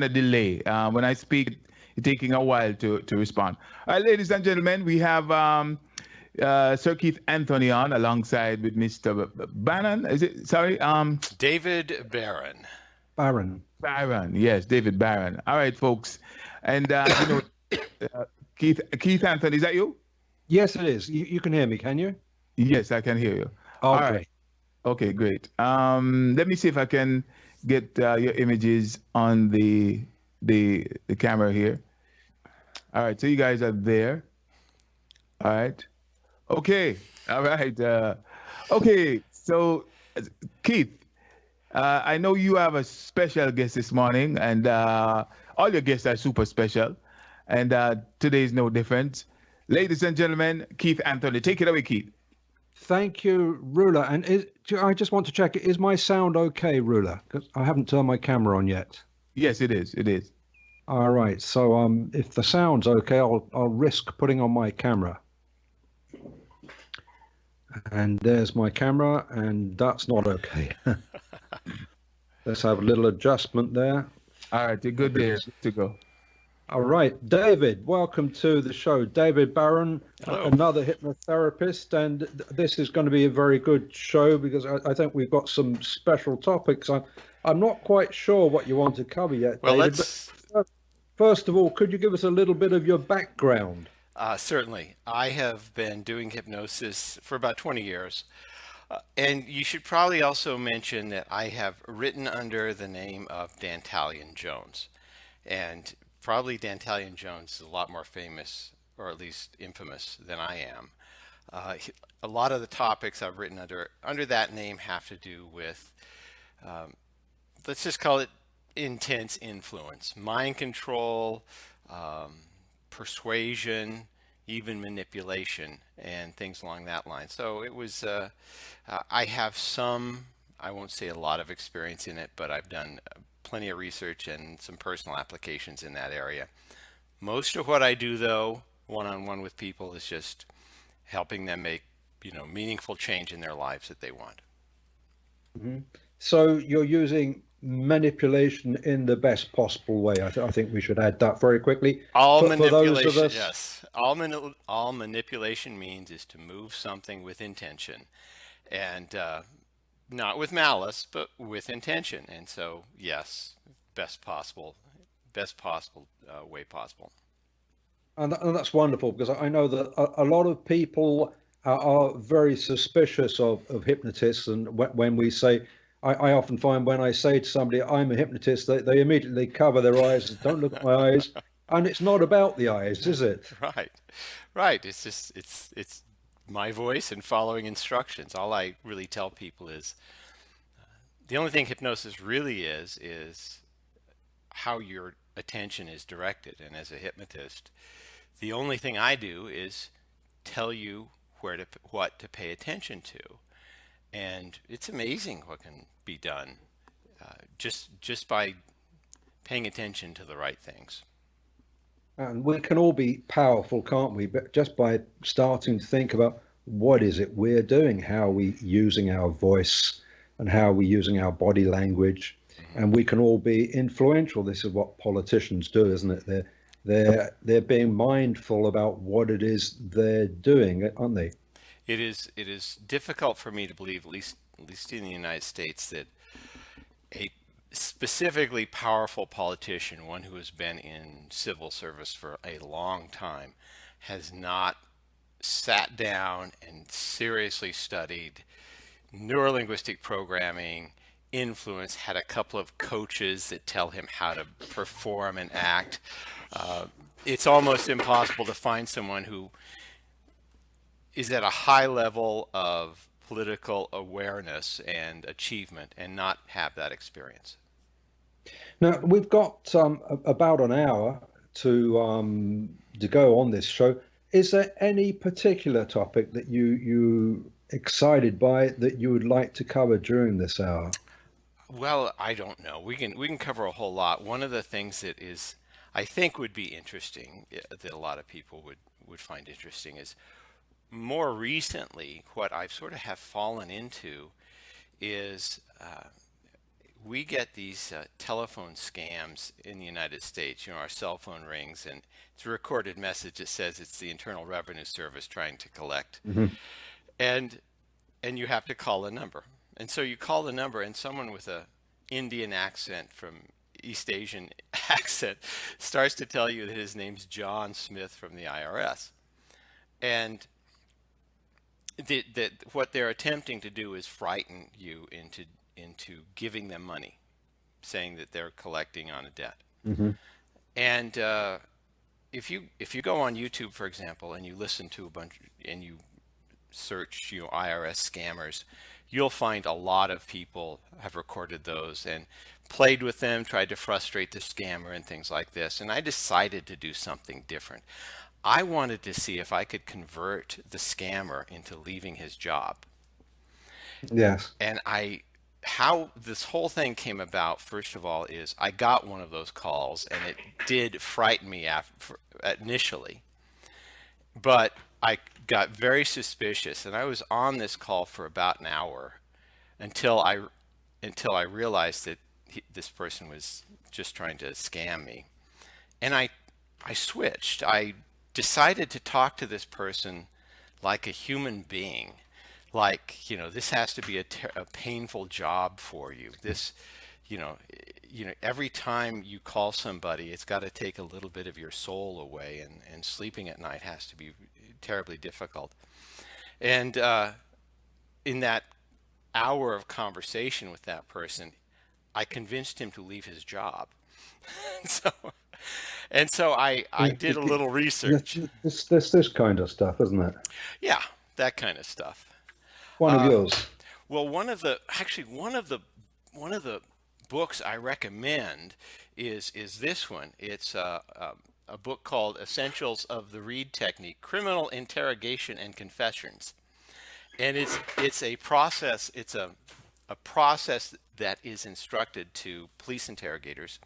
a delay. When I speak, it's taking a while to respond. All right, ladies and gentlemen, we have Sir Keith Anthony on alongside with Mr. Bannon. Is it? Sorry, David Barron. Barron. Barron. Yes, David Barron. All right, folks, and Keith Anthony. Is that you? Yes, it is. You can hear me, can you? Yes, I can hear you. Oh, All great. right. Okay, great. Let me see if I can get your images on the camera here. All right, so you guys are there. All right. Okay. All right. Okay. So, Keith, I know you have a special guest this morning, and all your guests are super special, and today is no different. Ladies and gentlemen, Keith Anthony, take it away, Keith. Thank you, Ruler. And I just want to check, is my sound okay, Ruler? Because I haven't turned my camera on yet. Yes, it is. It is. All right. So if the sound's okay, I'll risk putting on my camera. And there's my camera, and that's not okay. Let's have a little adjustment there. All right, you're good there to go. All right, David, welcome to the show. David Barron, another hypnotherapist, and this is going to be a very good show because I think we've got some special topics. I'm not quite sure what you want to cover yet, Well, David. But first of all, could you give us a little bit of your background? Certainly. I have been doing hypnosis for about 20 years. And you should probably also mention that I have written under the name of Dantalian Jones. And probably Dantalian Jones is a lot more famous, or at least infamous, than I am. A lot of the topics I've written under that name have to do with, let's just call it intense influence, mind control, persuasion, even manipulation, and things along that line. So it was, I have some, I won't say a lot of experience in it, but I've done plenty of research and some personal applications in that area. Most of what I do, though, one-on-one with people, is just helping them make, meaningful change in their lives that they want. Mm-hmm. So you're using manipulation in the best possible way. I think we should add that very quickly. All manipulation, yes. All manipulation means is to move something with intention, and not with malice, but with intention. And so, yes, best possible way possible. And that's wonderful, because I know that a lot of people are very suspicious of hypnotists, and when we say, I often find when I say to somebody, I'm a hypnotist, they immediately cover their eyes, don't look at my eyes. And it's not about the eyes, is it? Right. It's just, it's my voice and following instructions. All I really tell people is, the only thing hypnosis really is how your attention is directed. And as a hypnotist, the only thing I do is tell you what to pay attention to. And it's amazing what can be done just by paying attention to the right things. And we can all be powerful, can't we? But just by starting to think about what is it we're doing, how are we using our voice, and how are we using our body language, and we can all be influential. This is what politicians do, isn't it? They're being mindful about what it is they're doing, aren't they? It is difficult for me to believe, at least in the United States, that a specifically powerful politician, one who has been in civil service for a long time, has not sat down and seriously studied neurolinguistic programming, influence, had a couple of coaches that tell him how to perform and act. It's almost impossible to find someone who is at a high level of political awareness and achievement and not have that experience. Now, we've got about an hour to go on this show. Is there any particular topic that you excited by that you would like to cover during this hour? Well, I don't know. We can cover a whole lot. One of the things that is, I think, would be interesting, that a lot of people would find interesting, is more recently what I've sort of have fallen into is we get these telephone scams in the United States. Our cell phone rings and it's a recorded message that says it's the Internal Revenue Service trying to collect. Hmm. And you have to call a number. And so you call the number and someone with a Indian accent from East Asian accent starts to tell you that his name's John Smith from the IRS. And that what they're attempting to do is frighten you into giving them money, saying that they're collecting on a debt. Hmm. And if you go on YouTube, for example, and you listen to a bunch and you search IRS scammers, you'll find a lot of people have recorded those and played with them, tried to frustrate the scammer and things like this. And I decided to do something different. I wanted to see if I could convert the scammer into leaving his job. Yes. And how this whole thing came about, first of all, is I got one of those calls and it did frighten me initially, but I got very suspicious and I was on this call for about an hour until I realized that this person was just trying to scam me. And I switched. I decided to talk to this person like a human being. Like, this has to be a painful job for you. This, every time you call somebody, it's got to take a little bit of your soul away, and sleeping at night has to be terribly difficult. And in that hour of conversation with that person, I convinced him to leave his job. so I did a little research. This kind of stuff, isn't it? Yeah, that kind of stuff. One of yours. Well, one of the books I recommend is this one. It's a book called Essentials of the Reed Technique: Criminal Interrogation and Confessions. And it's a process. It's a process that is instructed to police interrogators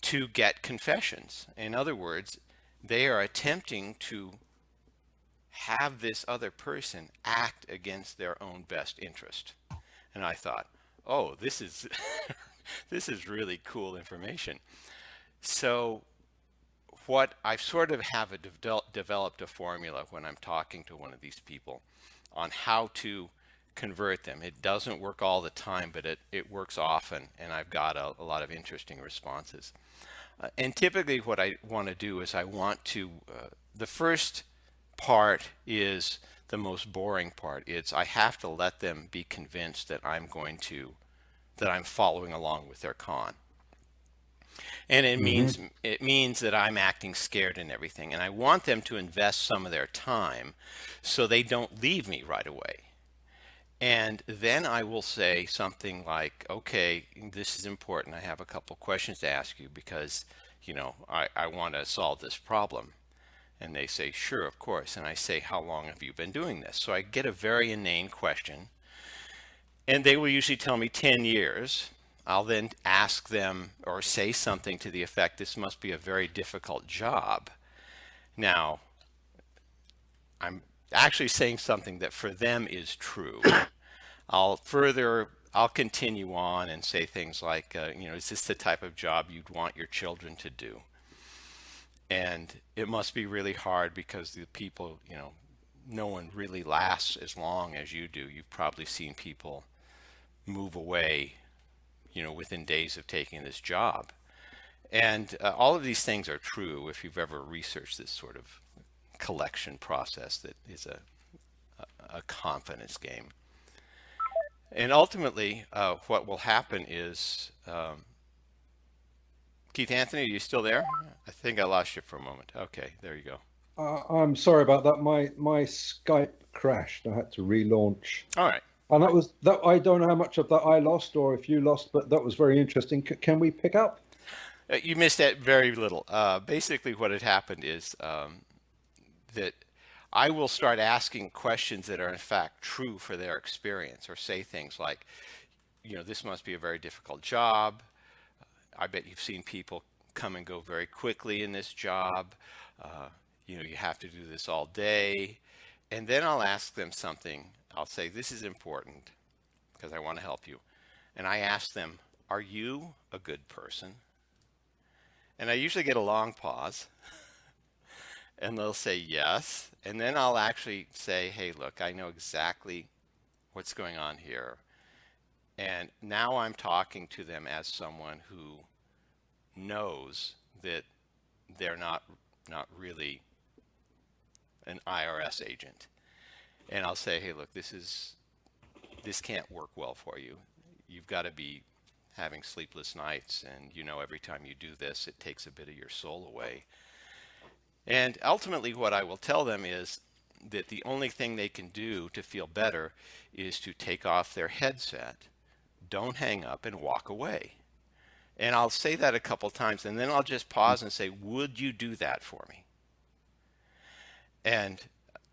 to get confessions. In other words, they are attempting to have this other person act against their own best interest. And I thought, oh, this is this is really cool information. So what I sort of have developed a formula when I'm talking to one of these people on how to convert them. It doesn't work all the time, but it works often, and I've got a lot of interesting responses. And typically what I want to do is I want to, the first part is the most boring part. It's I have to let them be convinced that I'm following along with their con. And it means that I'm acting scared and everything. And I want them to invest some of their time so they don't leave me right away. And then I will say something like, okay, this is important. I have a couple questions to ask you because, I want to solve this problem. And they say, sure, of course. And I say, how long have you been doing this? So I get a very inane question. And they will usually tell me 10 years. I'll then ask them or say something to the effect, this must be a very difficult job. Now, I'm actually saying something that for them is true. I'll continue on and say things like, is this the type of job you'd want your children to do? And it must be really hard because the people, no one really lasts as long as you do. You've probably seen people move away, within days of taking this job. And all of these things are true if you've ever researched this sort of collection process that is a confidence game. And ultimately, what will happen is, Keith Anthony, are you still there? I think I lost you for a moment. Okay, there you go. I'm sorry about that. My Skype crashed. I had to relaunch. All right. And that. I don't know how much of that I lost or if you lost, but that was very interesting. Can we pick up? You missed that very little. Basically, what had happened is that I will start asking questions that are in fact true for their experience, or say things like, this must be a very difficult job. I bet you've seen people come and go very quickly in this job. You have to do this all day. And then I'll ask them something. I'll say, this is important because I want to help you. And I ask them, are you a good person? And I usually get a long pause, and they'll say yes. And then I'll actually say, hey, look, I know exactly what's going on here. And now I'm talking to them as someone who knows that they're not really an IRS agent. And I'll say, hey, look, this can't work well for you. You've got to be having sleepless nights, and every time you do this, it takes a bit of your soul away. And ultimately, what I will tell them is that the only thing they can do to feel better is to take off their headset, don't hang up, and walk away. And I'll say that a couple times, and then I'll just pause and say, would you do that for me? And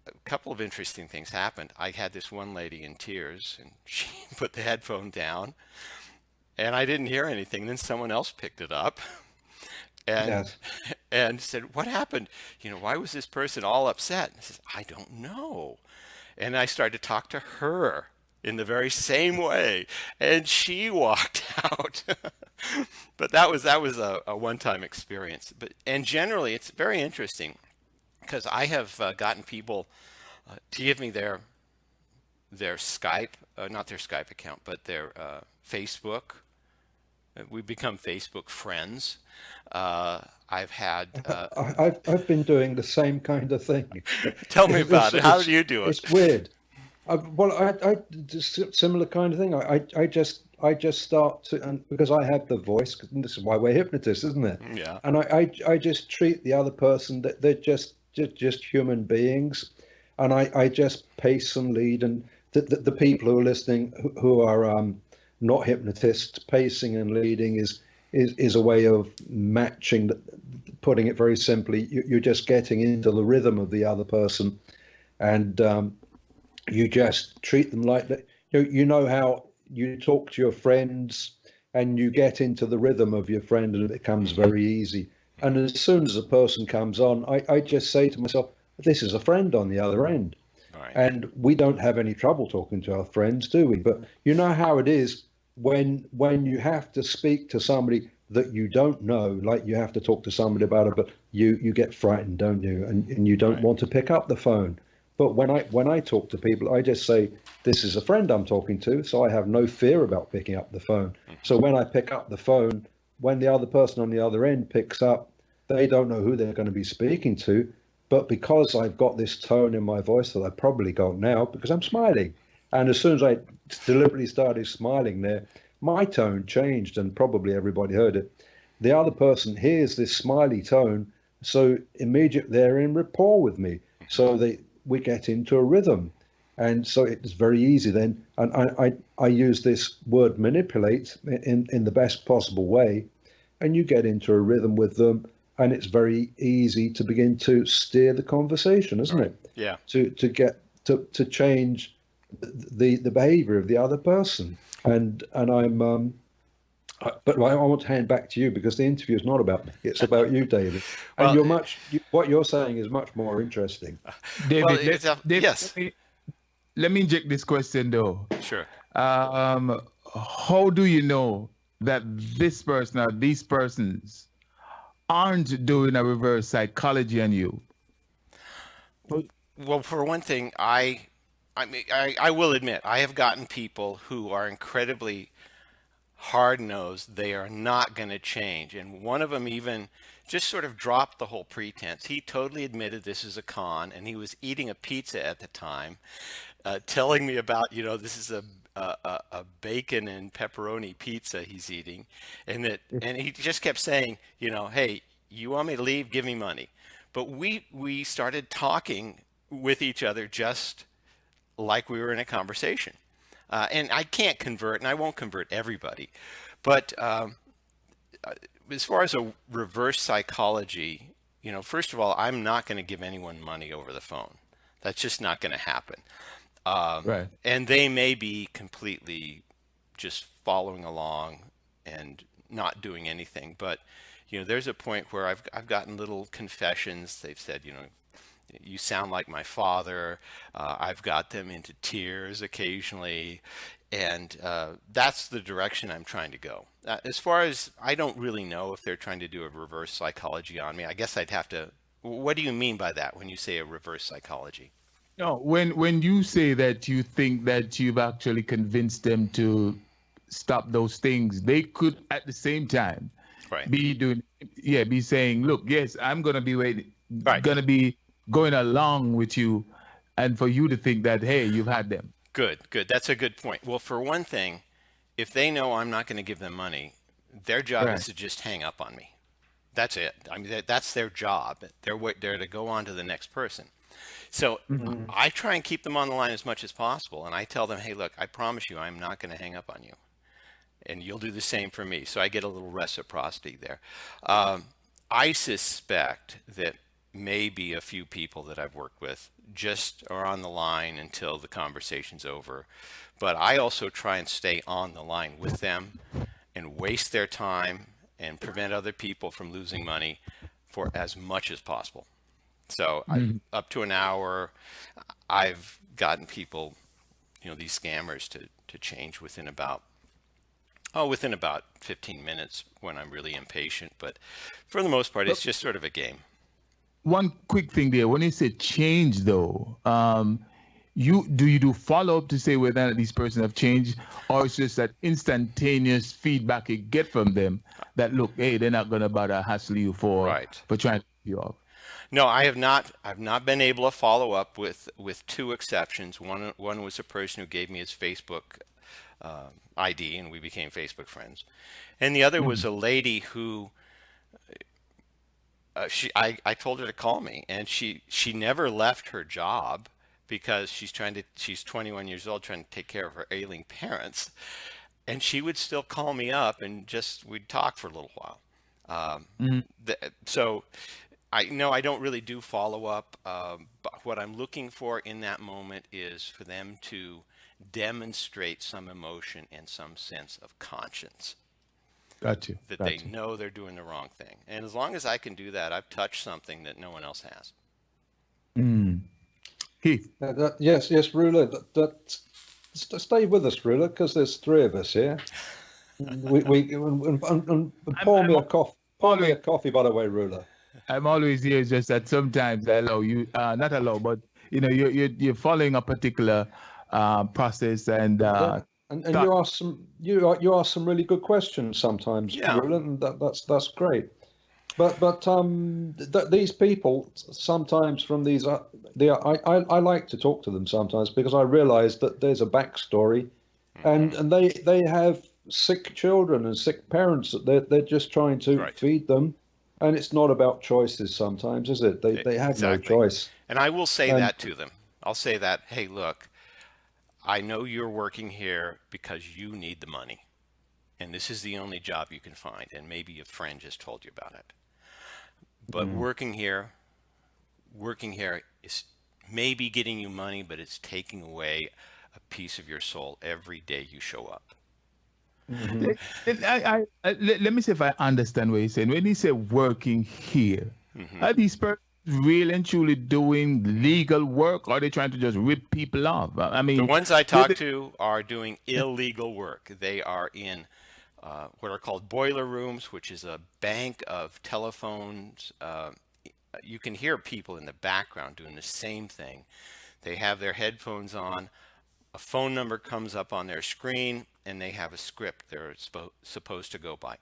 a couple of interesting things happened. I had this one lady in tears, and she put the headphone down, and I didn't hear anything. Then someone else picked it up and Yes. and said, what happened? Why was this person all upset? And I said, I don't know. And I started to talk to her in the very same way, and she walked out. But that was a one-time experience. And generally, it's very interesting because I have gotten people to give me their Skype, not their Skype account, but their Facebook. We've become Facebook friends. I've had. I've been doing the same kind of thing. Tell me about it. How do you do it? It's weird. I similar kind of thing. I just start to, and because I have the voice, and this is why we're hypnotists, isn't it? Yeah. And I just treat the other person that they're just human beings, and I just pace and lead, and the people who are listening who are not hypnotists, pacing and leading is a way of matching. Putting it very simply, you're just getting into the rhythm of the other person, and you just treat them like that. You know how you talk to your friends and you get into the rhythm of your friend, and it becomes very easy. And as soon as a person comes on, I just say to myself, this is a friend on the other end. Right. And we don't have any trouble talking to our friends, do we? But you know how it is when you have to speak to somebody that you don't know, like you have to talk to somebody about it, but you get frightened, don't you? And you don't Right. want to pick up the phone. But when I talk to people, I just say, this is a friend I'm talking to, so I have no fear about picking up the phone. So when I pick up the phone, when the other person on the other end picks up, they don't know who they're going to be speaking to. But because I've got this tone in my voice that I probably got now, because I'm smiling. And as soon as I deliberately started smiling there, my tone changed, and probably everybody heard it. The other person hears this smiley tone, so immediately they're in rapport with me. So we get into a rhythm. And so it's very easy then. And I use this word manipulate in the best possible way. And you get into a rhythm with them. And it's very easy to begin to steer the conversation, isn't it? Yeah. To get to change the behavior of the other person. And I'm but I want to hand back to you, because the interview is not about me. It's about you, David. And Well, what you're saying is much more interesting. David, well, David, yes. let me inject this question though. Sure. How do you know that this person or these persons aren't doing a reverse psychology on you? Well, for one thing, I will admit I have gotten people who are incredibly hard-nosed. They are not going to change, and one of them even just sort of dropped the whole pretense. He totally admitted this is a con, and he was eating a pizza at the time, telling me about, this is a bacon and pepperoni pizza he's eating, and he just kept saying, hey, you want me to leave? Give me money. But we started talking with each other just like we were in a conversation. And I can't convert, and I won't convert everybody. But as far as a reverse psychology, first of all, I'm not going to give anyone money over the phone. That's just not going to happen. Right. And they may be completely just following along and not doing anything. But, there's a point where I've gotten little confessions. They've said, you sound like my father. I've got them into tears occasionally. And that's the direction I'm trying to go. As far as, I don't really know if they're trying to do a reverse psychology on me. I guess I'd have to. What do you mean by that when you say a reverse psychology? No, when you say that you think that you've actually convinced them to stop those things, they could at the same time Right. be doing, yeah, be saying, look, yes, I'm gonna be waiting, Right. gonna be going along with you, and for you to think that, hey, you've had them. Good, good. That's a good point. Well, for one thing, if they know I'm not going to give them money, their job is Right. to just hang up on me. That's it. I mean, that's their job. They're to go on to the next person. So I try and keep them on the line as much as possible, and I tell them, hey, look, I promise you, I'm not going to hang up on you, and you'll do the same for me. So I get a little reciprocity there. I suspect that maybe a few people that I've worked with just are on the line until the conversation's over. But I also try and stay on the line with them and waste their time and prevent other people from losing money for as much as possible. So up to an hour, I've gotten people, these scammers to change within about 15 minutes when I'm really impatient. But for the most part, it's just sort of a game. One quick thing there. When you say change, though, you do follow up to say whether or not these persons have changed, or it's just that instantaneous feedback you get from them that look, hey, they're not gonna bother hassle you for Right. trying to pay you off. No, I have not. I've not been able to follow up with two exceptions. One was a person who gave me his Facebook ID, and we became Facebook friends, and the other was a lady who I told her to call me, and she never left her job because she's 21 years old trying to take care of her ailing parents, and she would still call me up and we'd talk for a little while. So I know I don't really do follow up, but what I'm looking for in that moment is for them to demonstrate some emotion and some sense of conscience Got you. that Got they you. know they're doing the wrong thing. And as long as I can do that, I've touched something that no one else has. Keith. Yes, Ruler. Stay with us, Ruler, because there's three of us here. And pour me a coffee. Pour me a coffee, by the way, Ruler. I'm always here. It's just that sometimes I allow you, not allow, but you're following a particular process, and And you ask some really good questions sometimes, Yeah. Ruler, and that's great. But these people sometimes from these I like to talk to them sometimes because I realize that there's a backstory, and they have sick children and sick parents that they're just trying to Right. feed them, and it's not about choices sometimes, is it? They have no Exactly. choice. And I will say And- that to them. I'll say that, hey, look, I know you're working here because you need the money, and this is the only job you can find, and maybe a friend just told you about it. But working here is maybe getting you money, but it's taking away a piece of your soul every day you show up. let me see if I understand what he's saying. When he said working here, are these persons really and truly doing legal work, or are they trying to just rip people off? I mean, The ones I talk to are doing illegal work. They are in what are called boiler rooms, which is a bank of telephones. You can hear people in the background doing the same thing. They have their headphones on. A phone number comes up on their screen, and they have a script they're supposed to go by.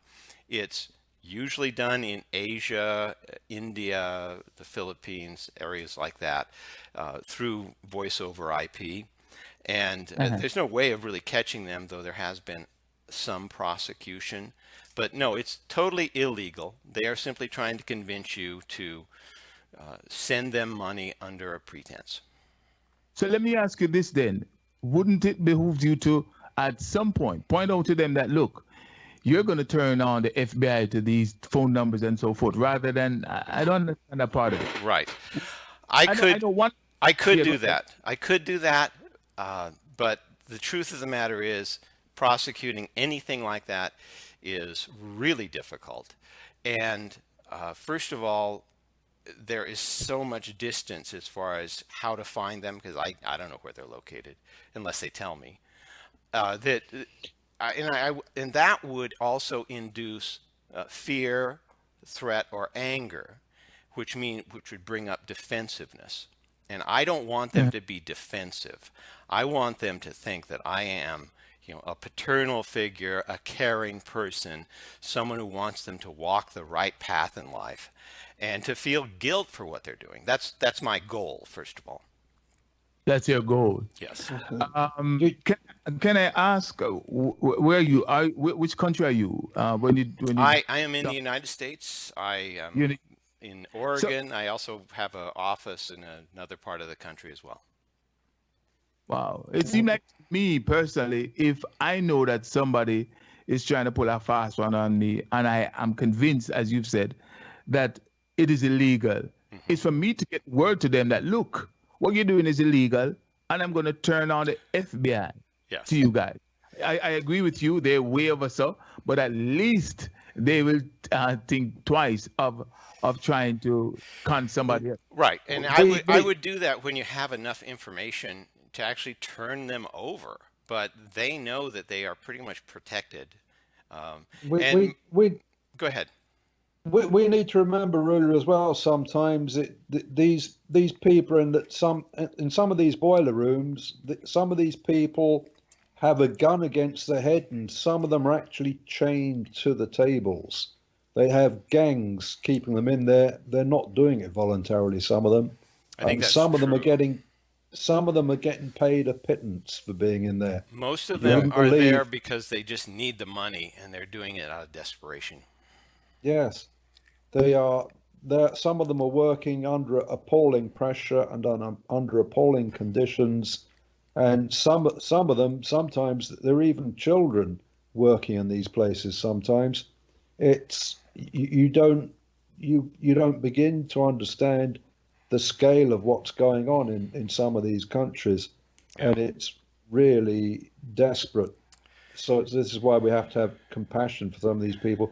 It's usually done in Asia, India, the Philippines, areas like that, through voice over IP. And there's no way of really catching them, though there has been some prosecution. But no, it's totally illegal. They are simply trying to convince you to send them money under a pretense. so let me ask you this then. Wouldn't it behoove you to, at some point, point out to them that, look, you're going to turn on the FBI to these phone numbers and so forth, rather than, I don't understand that part of it. Right. I know one. I could Yeah, do go ahead. that. I could do that. But the truth of the matter is, prosecuting anything like that is really difficult. And first of all, there is so much distance as far as how to find them, because I don't know where they're located unless they tell me. that and that would also induce fear, threat, or anger, which would bring up defensiveness. And I don't want them Yeah. to be defensive. I want them to think that I am, a paternal figure, a caring person, someone who wants them to walk the right path in life, and to feel guilt for what they're doing. That's my goal, first of all. That's your goal. Yes. You- Can I ask where you are? Which country are you? When you I am in the United States. I am you in Oregon. I also have an office in another part of the country as well. wow, it seems like to me personally, if I know that somebody is trying to pull a fast one on me, and I am convinced, as you've said, that it is illegal, it's for me to get word to them that look, what you're doing is illegal, and I'm going to turn on the FBI Yes. to you guys. I agree with you; they're way over so, but at least they will think twice of trying to con somebody else. Right. And I would do that when you have enough information to actually turn them over. But they know that they are pretty much protected. we Go ahead. we need to remember, Ruler, as well. Sometimes these people in some of these boiler rooms, some of these people have a gun against their head, and some of them are actually chained to the tables. They have gangs keeping them in there. They're not doing it voluntarily. Some of them, I think that's some of them are true. getting paid a pittance for being in there. Most of You them wouldn't are there believe. because they just need the money and they're doing it out of desperation. Yes, they are. Some of them are working under appalling pressure and under appalling conditions, and some of them sometimes they're even children working in these places. Sometimes it's you don't begin to understand the scale of what's going on in some of these countries, Yeah. and it's really desperate. So this is why we have to have compassion for some of these people.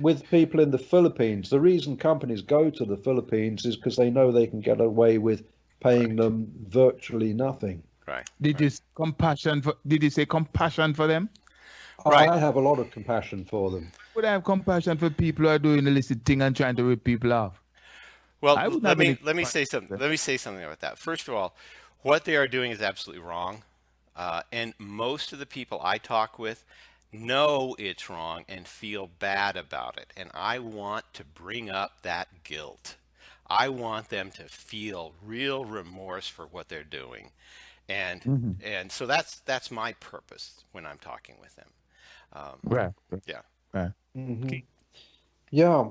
With people in the Philippines, the reason companies go to the Philippines is because they know they can get away with paying Right. them virtually nothing. Right. Did you say compassion for? Did you say compassion for them? Right. I have a lot of compassion for them. Would I have compassion for people who are doing the illicit thing and trying to rip people off? Well, I wouldn't let have any me say something. Let me say something about that. First of all, what they are doing is absolutely wrong, and most of the people I talk with know it's wrong and feel bad about it. And I want to bring up that guilt. I want them to feel real remorse for what they're doing, and so that's my purpose when I'm talking with them. Right. Yeah. Right. Hmm. Yeah,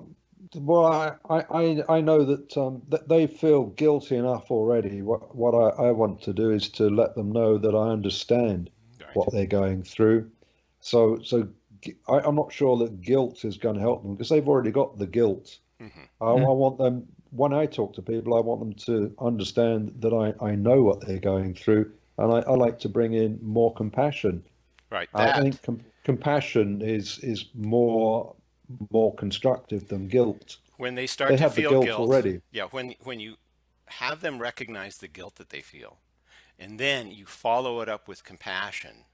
well, I know that they feel guilty enough already. What I want to do is to let them know that I understand Right. what they're going through. I'm not sure that guilt is going to help them because they've already got the guilt. I want them, when I talk to people, I want them to understand that I know what they're going through, and I like to bring in more compassion. Right. I That. think compassion is more constructive than guilt. When they start They to have the feel guilt guilt, already. yeah, when you have them recognize the guilt that they feel, and then you follow it up with compassion,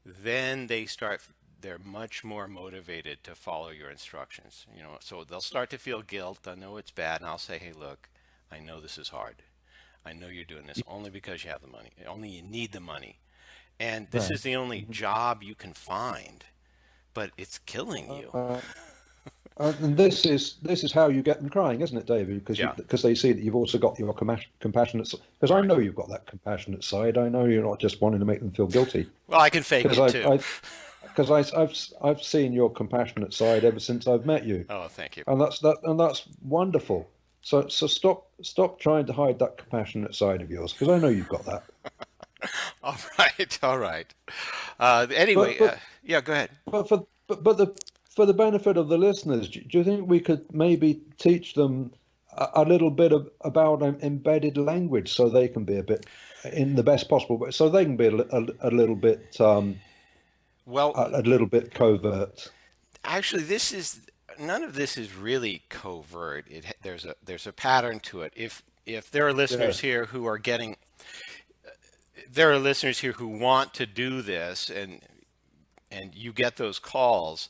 then they're much more motivated to follow your instructions. So they'll start to feel guilt. I know it's bad, and I'll say, hey, look, I know this is hard. I know you're doing this only because you have the money. Only you need the money. And this Right. is the only job you can find, but it's killing you. And this is how you get them crying, isn't it, David? Yeah. Because they see that you've also got your compassionate. Because I Right. know you've got that compassionate side. I know you're not just wanting to make them feel guilty. Well, I can fake it too. Because I've seen your compassionate side ever since I've met you, Oh, thank you. and that's wonderful. So stop trying to hide that compassionate side of yours, because I know you've got that. All right, all right. Anyway, But yeah, go ahead. but for the benefit of the listeners, do you think we could maybe teach them a little bit about embedded language so they can be a bit in the best possible way, so they can be a little bit Well, a little bit covert? actually, none of this is really covert. There's a pattern to it. If there are listeners Yeah. here who are getting there are listeners here who want to do this, and you get those calls.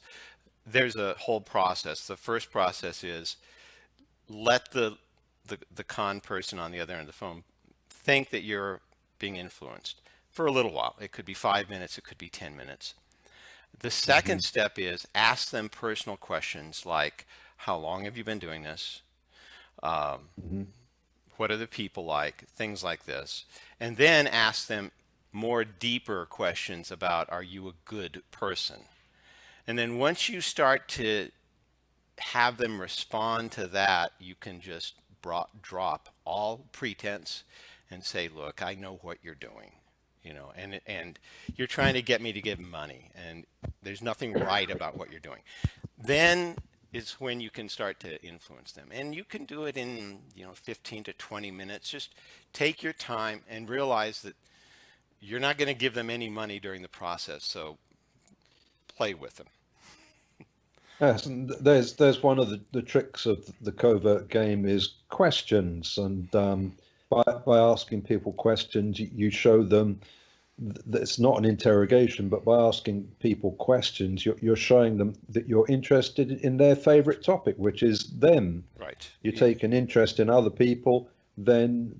There's a whole process. The first process is let the con person on the other end of the phone think that you're being influenced for a little while. It could be 5 minutes, it could be 10 minutes. The second step is ask them personal questions like, how long have you been doing this? What are the people like? Things like this. And then ask them more deeper questions about, are you a good person? And then once you start to have them respond to that, you can just drop all pretense and say, look, I know what you're doing, and you're trying to get me to give money, and there's nothing right about what you're doing. Then is when you can start to influence them. And you can do it in, 15 to 20 minutes. Just take your time and realize that you're not going to give them any money during the process. So play with them. Yes, and there's one of the tricks of the covert game is questions, and by asking people questions, you show them that it's not an interrogation, but by asking people questions, you're showing them that you're interested in their favorite topic, which is them. Right. You take an interest in other people, then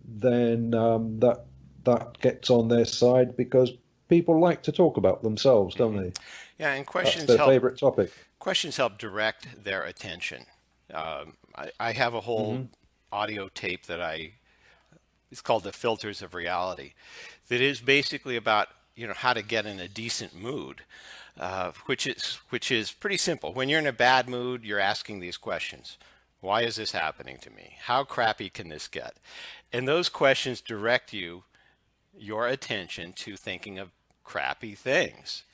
that gets on their side, because people like to talk about themselves, don't they? Yeah, and questions That's their help. favorite topic. Questions help direct their attention. I have a whole audio tape that it's called The Filters of Reality, that is basically about, how to get in a decent mood, which is pretty simple. When you're in a bad mood, you're asking these questions. Why is this happening to me? How crappy can this get? And those questions direct your attention to thinking of crappy things.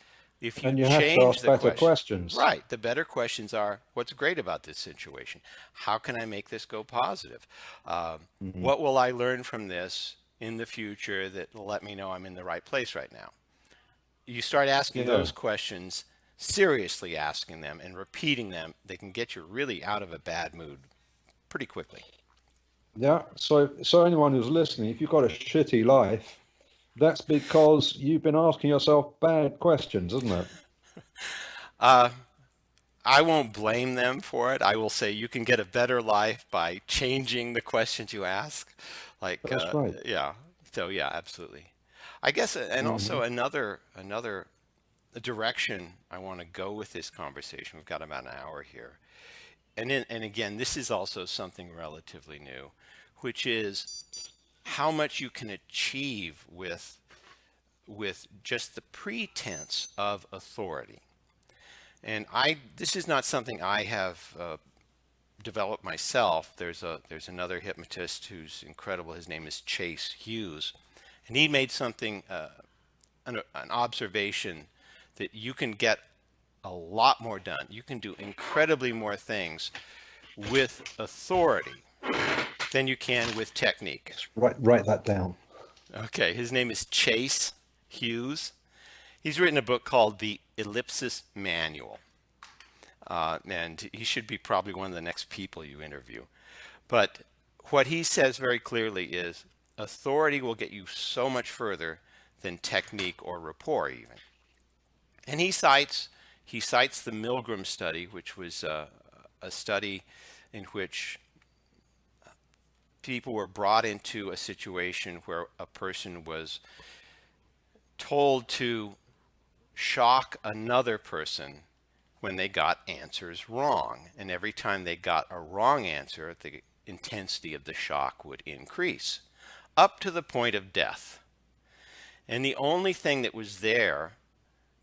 If you And you have to change ask the better questions. right, the better questions are, what's great about this situation? How can I make this go positive? What will I learn from this in the future that will let me know I'm in the right place right now? You start asking those questions, seriously asking them and repeating them, they can get you really out of a bad mood pretty quickly. Yeah, so anyone who's listening, if you've got a shitty life, that's because you've been asking yourself bad questions, isn't it? I won't blame them for it. I will say you can get a better life by changing the questions you ask. That's right. Yeah. So yeah, absolutely. I guess, and also another direction I want to go with this conversation. We've got about an hour here, and again, this is also something relatively new, which is how much you can achieve with just the pretense of authority. And this is not something I have developed myself. There's another hypnotist who's incredible. His name is Chase Hughes, and he made something an observation that you can get a lot more done. You can do incredibly more things with authority than you can with technique. Write that down. Okay, his name is Chase Hughes. He's written a book called The Ellipsis Manual. And he should be probably one of the next people you interview. But what he says very clearly is authority will get you so much further than technique or rapport even. And he cites the Milgram study, which was a study in which people were brought into a situation where a person was told to shock another person when they got answers wrong. And every time they got a wrong answer, the intensity of the shock would increase up to the point of death. And the only thing that was there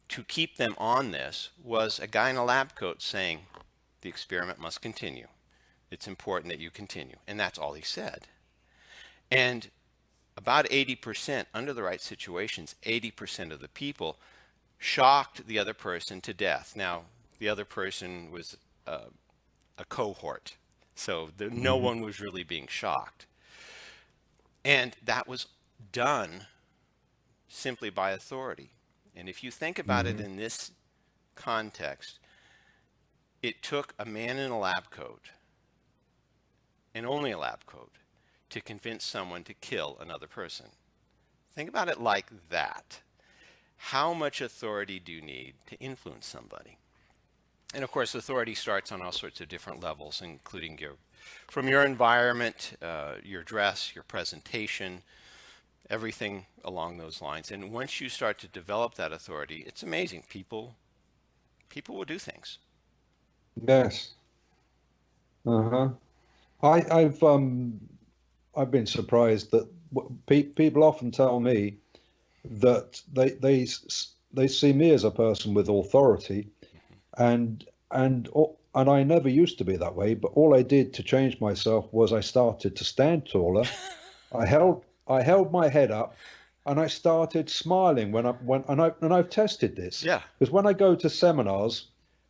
to keep them on this was a guy in a lab coat saying, the experiment must continue. It's important that you continue. And that's all he said. And about 80%, under the right situations, 80% of the people shocked the other person to death. Now, the other person was a cohort, so no one was really being shocked. And that was done simply by authority. And if you think about it in this context, it took a man in a lab coat, and only a lab coat, to convince someone to kill another person. Think about it like that. How much authority do you need to influence somebody? And of course, authority starts on all sorts of different levels, including from your environment, your dress, your presentation, everything along those lines. And once you start to develop that authority, it's amazing. People will do things. Yes. Uh-huh. I've been surprised that people often tell me that they see me as a person with authority, and I never used to be that way. But all I did to change myself was I started to stand taller. I held my head up, and I started smiling and I've tested this. Yeah. Because when I go to seminars,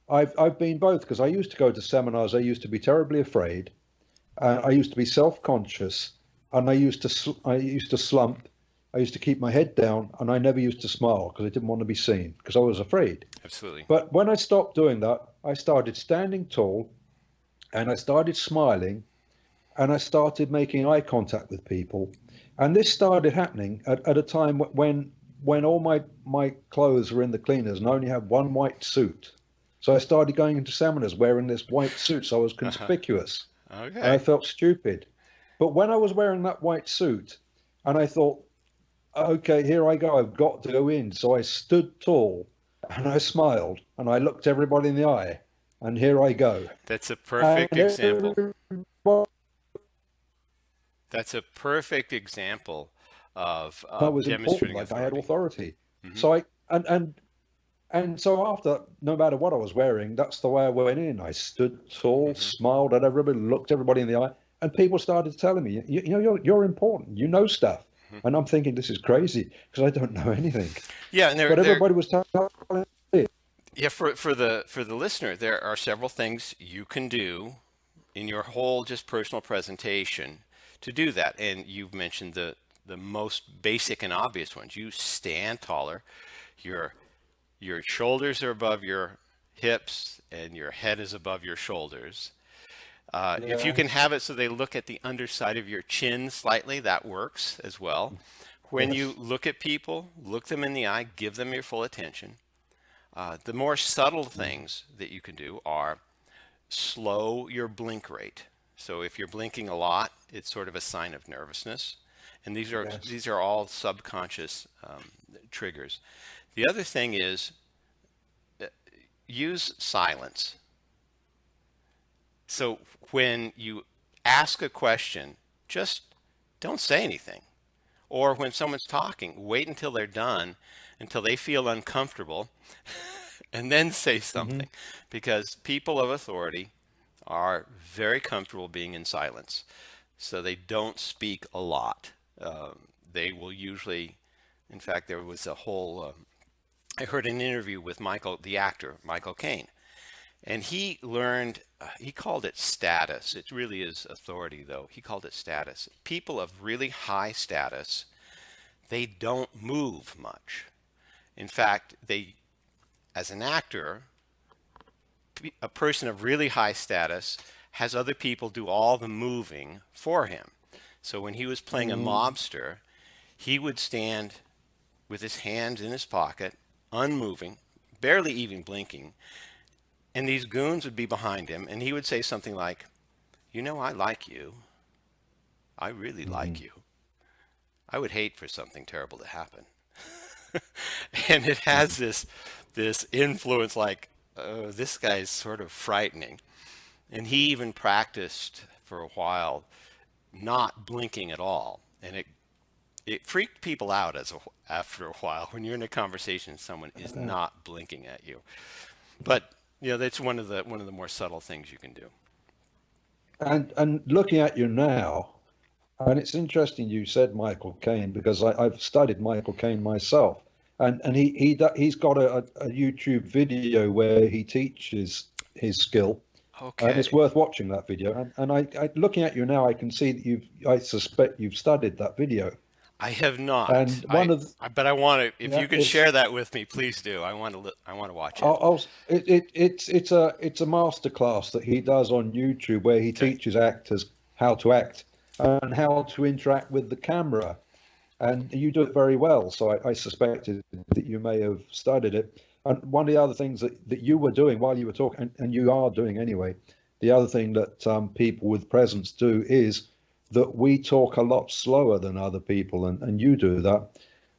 I've been both. Because I used to go to seminars, I used to be terribly afraid. I used to be self-conscious, and I used to slump. I used to keep my head down, and I never used to smile because I didn't want to be seen because I was afraid. Absolutely. But when I stopped doing that, I started standing tall, and I started smiling, and I started making eye contact with people. And this started happening at a time when all my clothes were in the cleaners and I only had one white suit. So I started going into seminars wearing this white suit, so I was conspicuous. Okay. And I felt stupid. But when I was wearing that white suit, and I thought, okay, here I go, I've got to go in. So I stood tall, and I smiled, and I looked everybody in the eye, and here I go. That's a perfect example. That's a perfect example of demonstrating authority. I had authority. Mm-hmm. So and so after, no matter what I was wearing, that's the way I went in. I stood tall, smiled at everybody, looked everybody in the eye, and people started telling me, you know, you're important. You know stuff. And I'm thinking, this is crazy because I don't know anything. Yeah, and everybody was telling me. Yeah, for the listener, there are several things you can do in your whole just personal presentation to do that. And you've mentioned the most basic and obvious ones. You stand taller, your shoulders are above your hips, and your head is above your shoulders. If you can have it so they look at the underside of your chin slightly, that works as well. When you look at people, look them in the eye, give them your full attention. The more subtle things that you can do are slow your blink rate. So if you're blinking a lot, it's sort of a sign of nervousness. And these are all subconscious triggers. The other thing is use silence. So when you ask a question, just don't say anything. Or when someone's talking, wait until they're done, until they feel uncomfortable, and then say something. Because people of authority are very comfortable being in silence. So they don't speak a lot. They will usually, in fact, there was a whole, I heard an interview with the actor, Michael Caine. And he learned, he called it status. It really is authority, though. He called it status. People of really high status, they don't move much. In fact, as an actor, a person of really high status has other people do all the moving for him. So when he was playing a mobster, he would stand with his hands in his pocket, unmoving, barely even blinking, and these goons would be behind him, and he would say something like, you know, I like you. I really like you. I would hate for something terrible to happen. And it has this influence like, oh, this guy's sort of frightening. And he even practiced for a while not blinking at all. And it freaked people out after a while when you're in a conversation and someone is not blinking at you. But you know, that's one of the more subtle things you can do. And looking at you now, and it's interesting you said Michael Caine, because I've studied Michael Caine myself, and he's got a YouTube video where he teaches his skill. Okay. And it's worth watching that video. And I looking at you now, I can see that I suspect you've studied that video. I have not. And but I want to. If you could share that with me, please do. I want to watch it. It's a masterclass that he does on YouTube where he teaches actors how to act and how to interact with the camera. and you do it very well. So I suspected that you may have studied it. And one of the other things that you were doing while you were talking, and you are doing anyway, the other thing that people with presence do is that we talk a lot slower than other people, and you do that,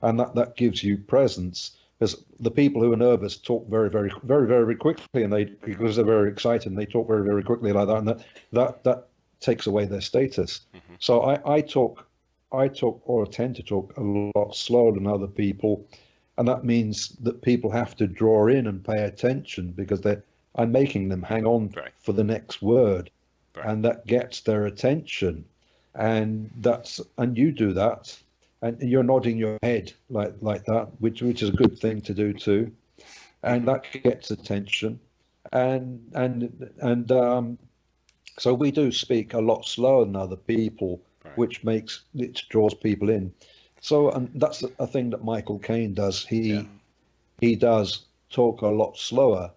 and that gives you presence. Because the people who are nervous talk very, very, very, very quickly, and because they're very excited, and they talk very, very quickly like that, and that takes away their status. Mm-hmm. So I talk or tend to talk a lot slower than other people, and that means that people have to draw in and pay attention because I'm making them hang on Right. for the next word, Right. and that gets their attention, and you do that, and you're nodding your head like that, which is a good thing to do too, and that gets attention, and so we do speak a lot slower than other people, Right. which draws people in. So, and that's a thing that Michael Caine does. He does talk a lot slower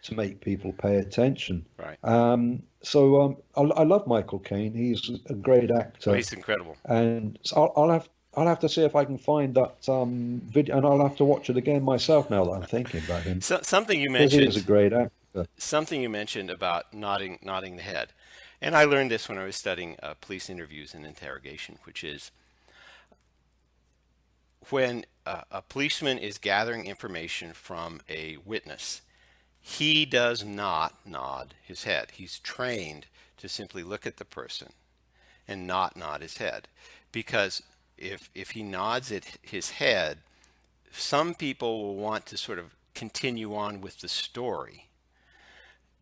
to make people pay attention. Right. I love Michael Caine. He's a great actor. Well, he's incredible. And so I'll have to see if I can find that video, and I'll have to watch it again myself now that I'm thinking about him. So, something you Because he mentioned. is a great actor. Something you mentioned about nodding the head, and I learned this when I was studying police interviews and interrogation, which is when a policeman is gathering information from a witness, he does not nod his head. He's trained to simply look at the person and not nod his head, because if he nods his head, some people will want to sort of continue on with the story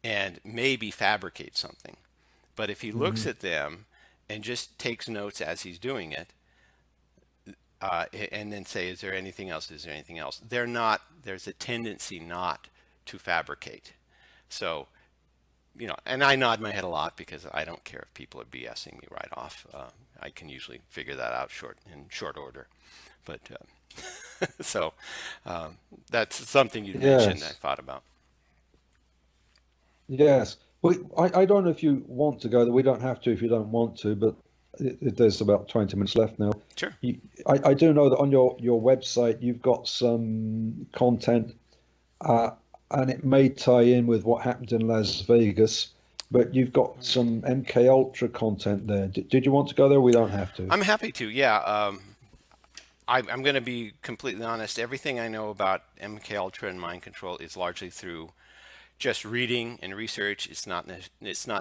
and maybe fabricate something. But if he looks at them and just takes notes as he's doing it, and then say, is there anything else? Is there anything else? There's a tendency not to fabricate. So, and I nod my head a lot because I don't care if people are BSing me right off. I can usually figure that out in short order. But so that's something you mentioned I thought about. Yes. Well, I don't know if you want to go there. We don't have to if you don't want to, but there's about 20 minutes left now. Sure. I do know that on your website you've got some content, and it may tie in with what happened in Las Vegas, but you've got some MK Ultra content there. Did you want to go there? We don't have to. I'm happy to, yeah. I'm going to be completely honest. Everything I know about MK Ultra and mind control is largely through just reading and research. It's not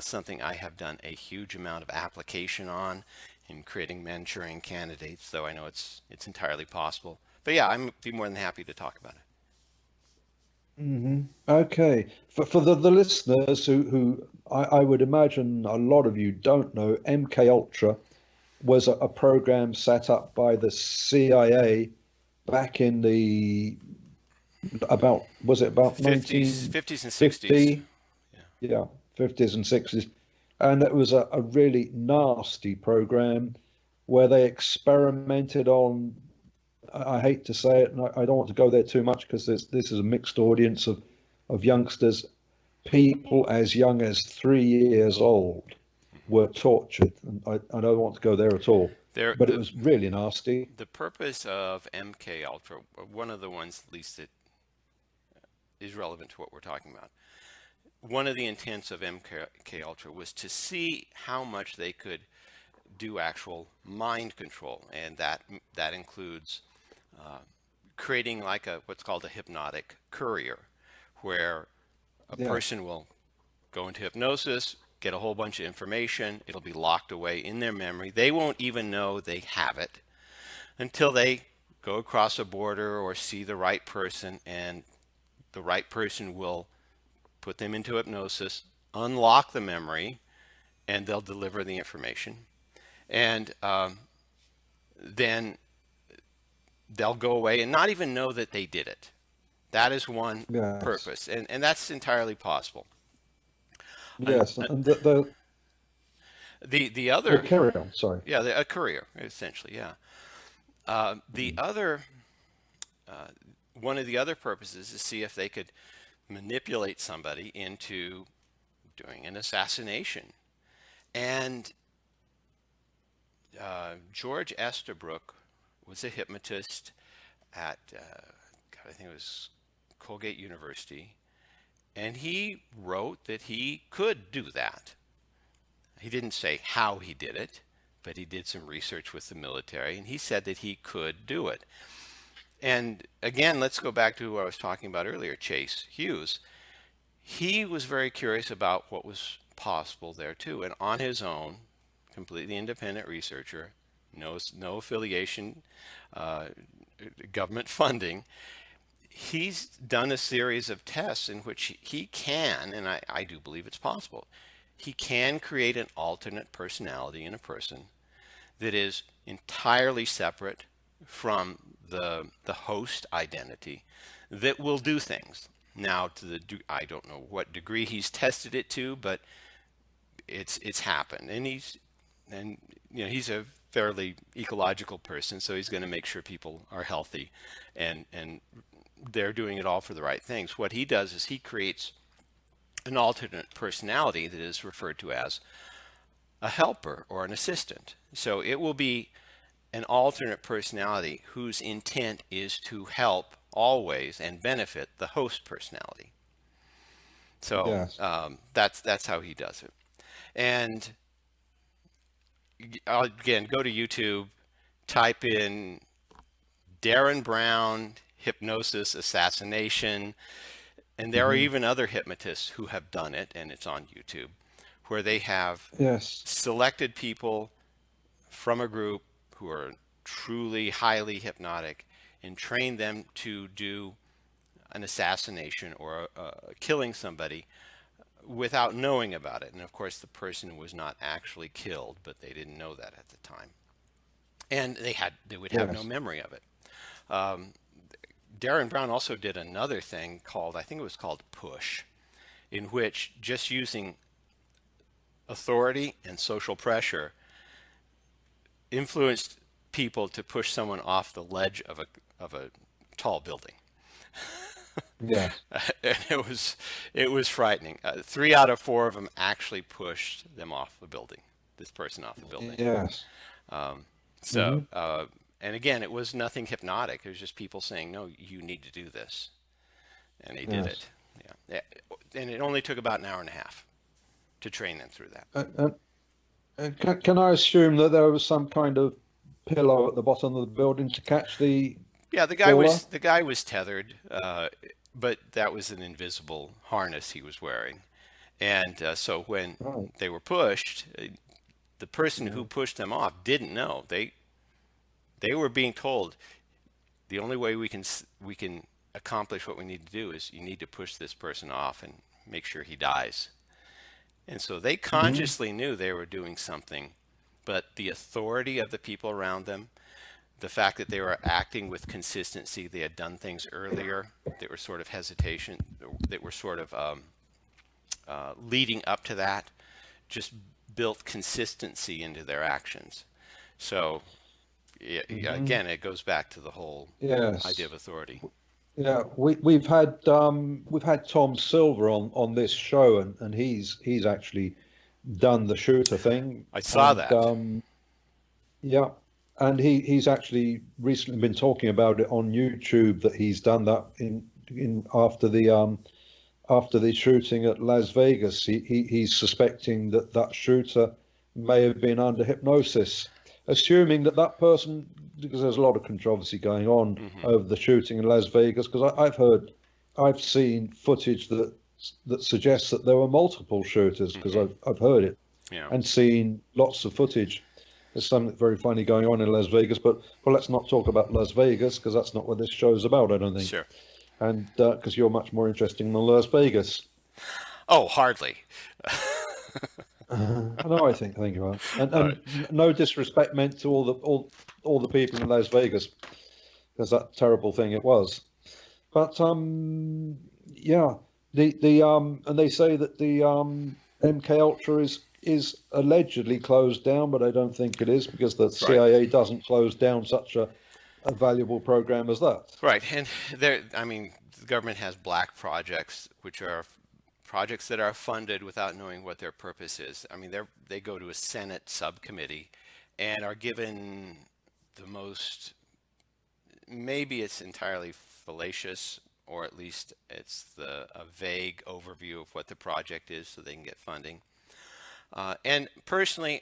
something I have done a huge amount of application on in creating Manchurian candidates, though I know it's entirely possible. But yeah, I'm be more than happy to talk about it. Okay. For the listeners who I would imagine a lot of you don't know, MK Ultra was a program set up by the CIA back in the was it about 50s and 60s. 1950? Yeah, 50s and 60s. And it was a really nasty program where they experimented on, I hate to say it, and I don't want to go there too much because this is a mixed audience of youngsters. People as young as 3 years old were tortured. And I don't want to go there at all. But it was really nasty. The purpose of MK Ultra, one of the ones at least that is relevant to what we're talking about, one of the intents of MK Ultra was to see how much they could do actual mind control, and that includes creating like what's called a hypnotic courier, where a person will go into hypnosis, get a whole bunch of information, it'll be locked away in their memory. They won't even know they have it until they go across a border or see the right person, and the right person will put them into hypnosis, unlock the memory, and they'll deliver the information. And then they'll go away and not even know that they did it. That is one purpose, and that's entirely possible. Yes, and the other carry on. Sorry. Yeah, a courier essentially. Yeah. The other one of the other purposes is to see if they could manipulate somebody into doing an assassination, and George Estabrook was a hypnotist at, God, I think it was Colgate University, and he wrote that he could do that. He didn't say how he did it, but he did some research with the military, and he said that he could do it. And again, let's go back to who I was talking about earlier, Chase Hughes. He was very curious about what was possible there too, and on his own, completely independent researcher, no affiliation, government funding, he's done a series of tests in which he can, and I do believe it's possible, he can create an alternate personality in a person that is entirely separate from the host identity that will do things. Now, I don't know what degree he's tested it to, but it's happened, and he's a fairly ecological person, so he's going to make sure people are healthy, and they're doing it all for the right things. What he does is he creates an alternate personality that is referred to as a helper or an assistant. So it will be an alternate personality whose intent is to help always and benefit the host personality. So Yes. That's how he does it. And again, go to YouTube, type in Darren Brown hypnosis assassination, and there are even other hypnotists who have done it, and it's on YouTube, where they have Yes. selected people from a group who are truly highly hypnotic and trained them to do an assassination or killing somebody without knowing about it. And of course, the person was not actually killed, but they didn't know that at the time, and they would have no Yes. memory of it. Darren Brown also did another thing called, I think it was called push, in which just using authority and social pressure influenced people to push someone off the ledge of a tall building. Yes. And it was frightening. 3 out of 4 of them actually pushed them off the building. This person off the building. Yes. And again, it was nothing hypnotic. It was just people saying, "No, you need to do this," and they did it. Yeah, and it only took about an hour and a half to train them through that. Can I assume that there was some kind of pillow at the bottom of the building to catch the Yeah, the guy was tethered, but that was an invisible harness he was wearing, and so when they were pushed, the person who pushed them off didn't know. They were being told, the only way we can accomplish what we need to do is you need to push this person off and make sure he dies. And so they consciously knew they were doing something, but the authority of the people around them, the fact that they were acting with consistency, they had done things earlier that were sort of hesitation, that were sort of leading up to that, just built consistency into their actions. So again, it goes back to the whole idea of authority. Yeah, we've had Tom Silver on this show, and he's actually done the shooter thing. I saw that. Yeah, and he's actually recently been talking about it on YouTube, that he's done that in after the shooting at Las Vegas. He's suspecting that shooter may have been under hypnosis, assuming that person, because there's a lot of controversy going on over the shooting in Las Vegas, because I've seen footage that suggests that there were multiple shooters, because I've heard it and seen lots of footage. There's something very funny going on in Las Vegas, but let's not talk about Las Vegas, because that's not what this show's about, I don't think. Sure. And because you're much more interesting than Las Vegas. Oh, hardly. I know. I think you are, and no disrespect meant to all the people in Las Vegas, because that terrible thing it was. But yeah, and they say that the MK Ultra is allegedly closed down, but I don't think it is, because the CIA doesn't close down such a valuable program as that. Right, and the government has black projects, which are projects that are funded without knowing what their purpose is. I mean, they go to a Senate subcommittee and are given the most maybe it's entirely fallacious, or at least it's a vague overview of what the project is so they can get funding. And personally,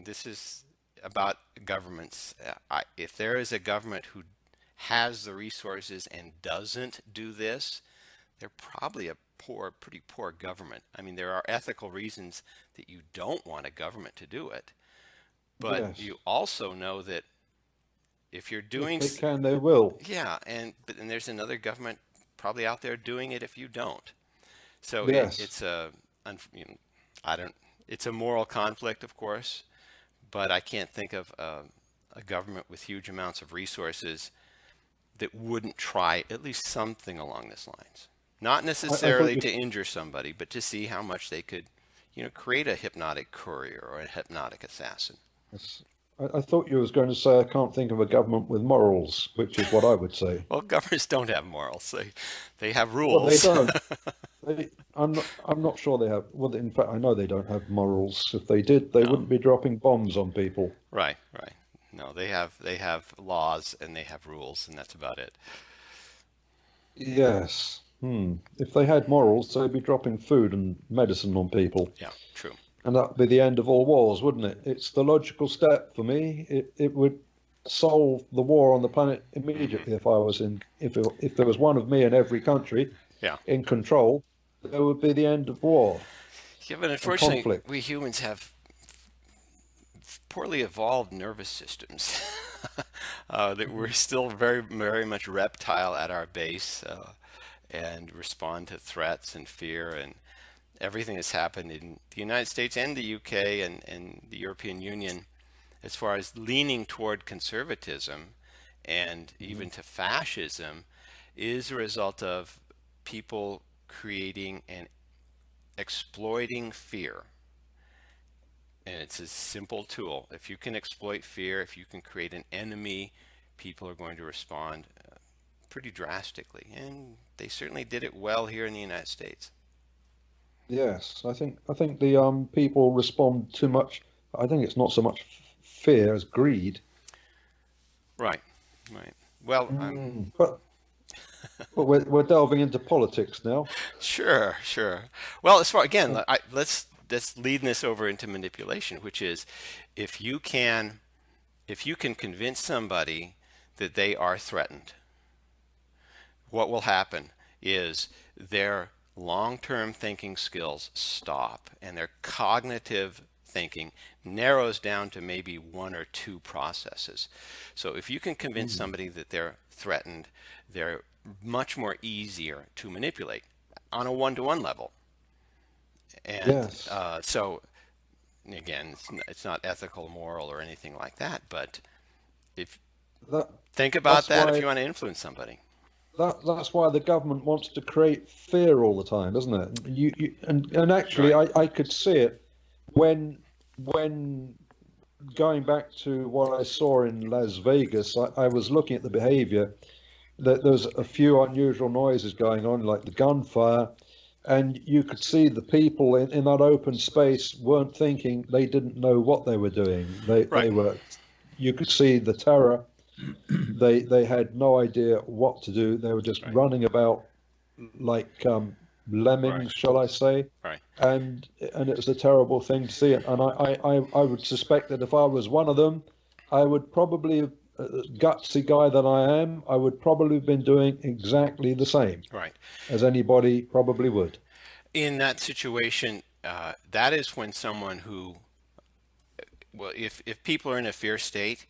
this is about governments. If there is a government who has the resources and doesn't do this, they're probably a pretty poor government. I mean, there are ethical reasons that you don't want a government to do it, but Yes. you also know that if you're doing, If they can, they will. yeah, and there's another government probably out there doing it if you don't. So Yes. it's it's a moral conflict, of course, but I can't think of a government with huge amounts of resources that wouldn't try at least something along this lines. Not necessarily to injure somebody, but to see how much they could, create a hypnotic courier or a hypnotic assassin. Yes. I thought you was going to say I can't think of a government with morals, which is what I would say. Well, governments don't have morals. They have rules. Well, they don't. I'm not sure they have. Well, in fact, I know they don't have morals. If they did, they wouldn't be dropping bombs on people. Right. No, they have laws and they have rules, and that's about it. Yes. If they had morals, they'd be dropping food and medicine on people. Yeah, true. And that'd be the end of all wars, wouldn't it? It's the logical step for me. It would solve the war on the planet immediately if there was one of me in every country in control, there would be the end of war. Yeah, but unfortunately, we humans have poorly evolved nervous systems. That we're still very, very much reptile at our base, and respond to threats and fear and everything that's happened in the United States and the UK and the European Union as far as leaning toward conservatism and even to fascism is a result of people creating and exploiting fear. And it's a simple tool. If you can exploit fear, if you can create an enemy, people are going to respond pretty drastically. And they certainly did it well here in the United States. Yes, I think the people respond too much. I think it's not so much fear as greed. Right. Well, but we're delving into politics now. Sure. Well, as far again, let's lead this over into manipulation, which is if you can convince somebody that they are threatened, what will happen is their long-term thinking skills stop and their cognitive thinking narrows down to maybe one or two processes. So if you can convince somebody that they're threatened, they're much more easier to manipulate on a one-to-one level. And yes. So again, it's not ethical, moral, or anything like that, but think about that if you want to influence somebody. That's why the government wants to create fear all the time, doesn't it? And actually, right. I could see it when going back to what I saw in Las Vegas. I was looking at the behavior. That there's a few unusual noises going on, like the gunfire, and you could see the people in that open space weren't thinking. They didn't know what they were doing. They were. You could see the terror. They had no idea what to do. They were just running about like lemmings, shall I say? Right. And it was a terrible thing to see. And I would suspect that if I was one of them, I would probably, gutsy guy that I am, I would probably have been doing exactly the same. Right. As anybody probably would. In that situation, that is when someone who, well, if people are in a fear state,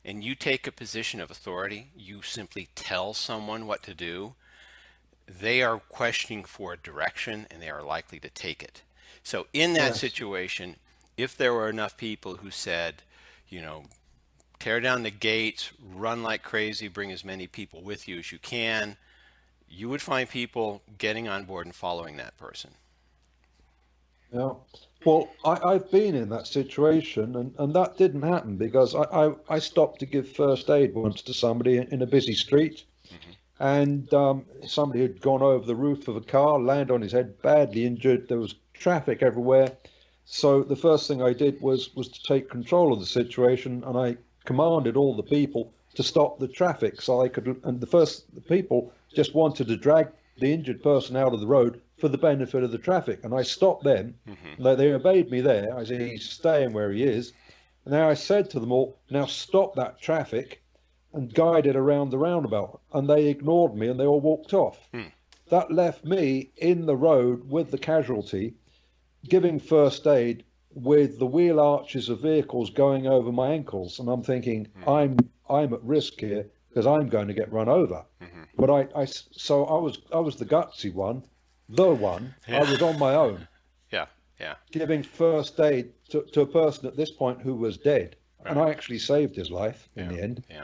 and you take a position of authority, you simply tell someone what to do, they are questioning for direction and they are likely to take it. So in that situation, if there were enough people who said, tear down the gates, run like crazy, bring as many people with you as you can, you would find people getting on board and following that person. Yeah. Well, I've been in that situation, and that didn't happen because I stopped to give first aid once to somebody in a busy street, and somebody had gone over the roof of a car, landed on his head, badly injured. There was traffic everywhere. So the first thing I did was to take control of the situation, and I commanded all the people to stop the traffic, so I could. And the people just wanted to drag the injured person out of the road for the benefit of the traffic, and I stopped them. They obeyed me there. I said, he's staying where he is. And now I said to them all, now stop that traffic, and guided around the roundabout, and they ignored me and they all walked off. That left me in the road with the casualty, giving first aid with the wheel arches of vehicles going over my ankles, and I'm thinking, I'm at risk here because I'm going to get run over. But I was the gutsy one, I was on my own, Yeah. giving first aid to a person at this point who was dead, and I actually saved his life in the end. Yeah.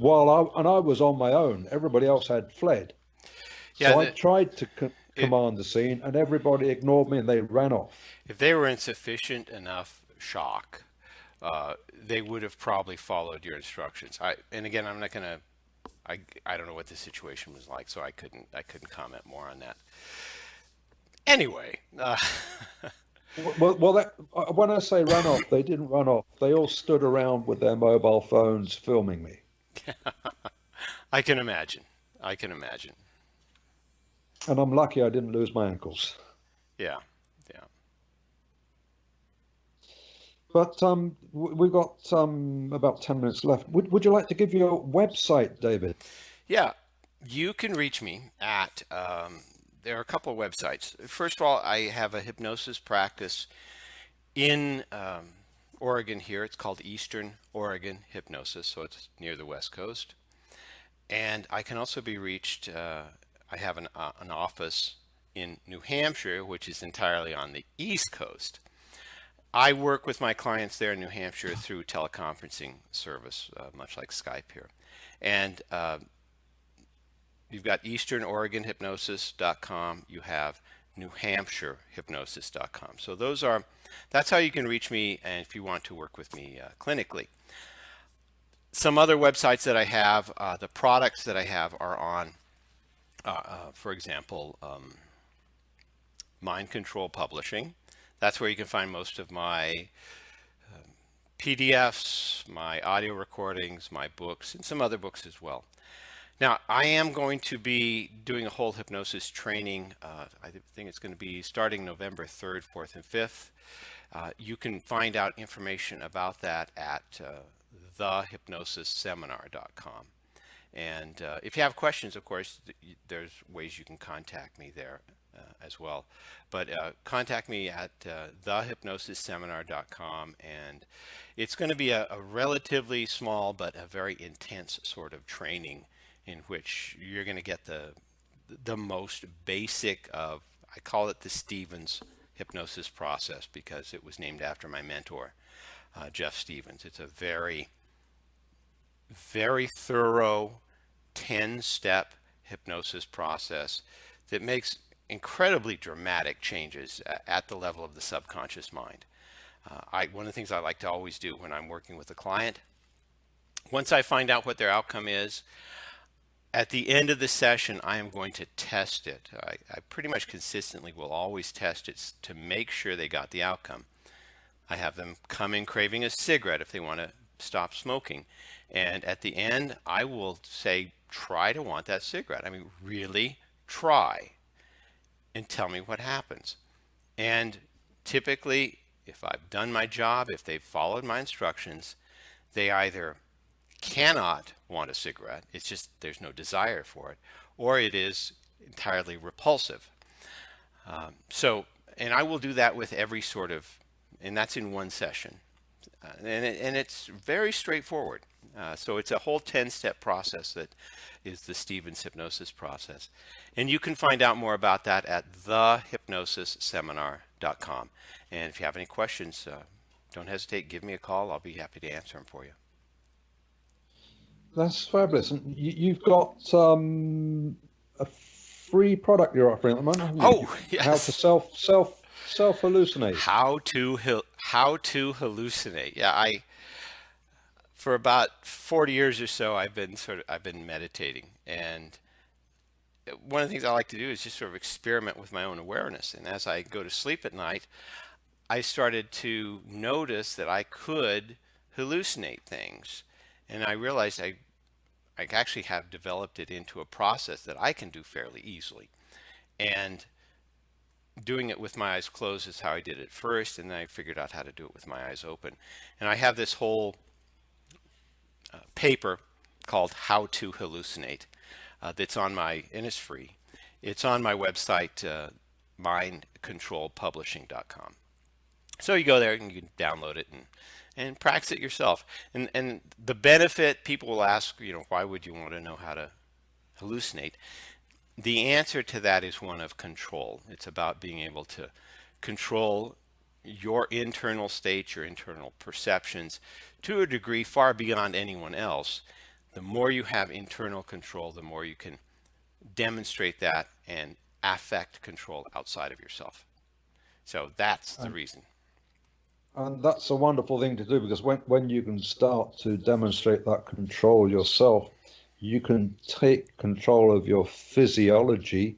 I was on my own. Everybody else had fled. Yeah, so I tried to command the scene, and everybody ignored me and they ran off. If they were in sufficient enough shock, they would have probably followed your instructions. And again, I'm not going to. I don't know what the situation was like, so I couldn't comment more on that. Anyway. When I say run off, they didn't run off. They all stood around with their mobile phones filming me. I can imagine. And I'm lucky I didn't lose my ankles. Yeah. But we've got about 10 minutes left. Would you like to give your website, David? Yeah, you can reach me at, there are a couple of websites. First of all, I have a hypnosis practice in Oregon here. It's called Eastern Oregon Hypnosis, so it's near the West Coast. And I can also be reached, I have an office in New Hampshire, which is entirely on the East Coast. I work with my clients there in New Hampshire through teleconferencing service, much like Skype here. And you've got EasternOregonHypnosis.com. You have NewHampshireHypnosis.com. So that's how you can reach me, and if you want to work with me clinically. Some other websites that I have, the products that I have are on, for example, Mind Control Publishing. That's where you can find most of my PDFs, my audio recordings, my books, and some other books as well. Now, I am going to be doing a whole hypnosis training. I think it's going to be starting November 3rd, 4th, and 5th. You can find out information about that at thehypnosisseminar.com. And if you have questions, of course, there's ways you can contact me there as well. But contact me at thehypnosisseminar.com, and it's going to be a relatively small but a very intense sort of training in which you're going to get the most basic of, I call it the Stevens hypnosis process because it was named after my mentor, Jeff Stevens. It's a very, very thorough 10-step hypnosis process that makes incredibly dramatic changes at the level of the subconscious mind. One of the things I like to always do when I'm working with a client, once I find out what their outcome is, at the end of the session, I am going to test it. I pretty much consistently will always test it to make sure they got the outcome. I have them come in craving a cigarette if they want to stop smoking. And at the end, I will say, try to want that cigarette. I mean, really try and tell me what happens. And typically, if I've done my job, if they've followed my instructions, they either cannot want a cigarette, it's just there's no desire for it, or it is entirely repulsive. And I will do that with every sort of, and that's in one session. And it's very straightforward. So it's a whole 10-step process that is the Stevens hypnosis process. And you can find out more about that at thehypnosisseminar.com. And if you have any questions, don't hesitate, give me a call. I'll be happy to answer them for you. That's fabulous. And you've got a free product you're offering at the moment, haven't you? Oh, yes. How to self hallucinate. How to hallucinate. Yeah, for about 40 years or so, I've been meditating, and one of the things I like to do is just sort of experiment with my own awareness. And as I go to sleep at night, I started to notice that I could hallucinate things, and I realized I actually have developed it into a process that I can do fairly easily. And doing it with my eyes closed is how I did it first, and then I figured out how to do it with my eyes open. And I have this whole paper called How to Hallucinate that's on my, and it's free. It's on my website, mindcontrolpublishing.com. So you go there and you can download it and practice it yourself. And the benefit, people will ask, why would you want to know how to hallucinate? The answer to that is one of control. It's about being able to control your internal state, your internal perceptions to a degree far beyond anyone else. The more you have internal control, the more you can demonstrate that and affect control outside of yourself. So that's the reason. And that's a wonderful thing to do, because when you can start to demonstrate that control yourself, you can take control of your physiology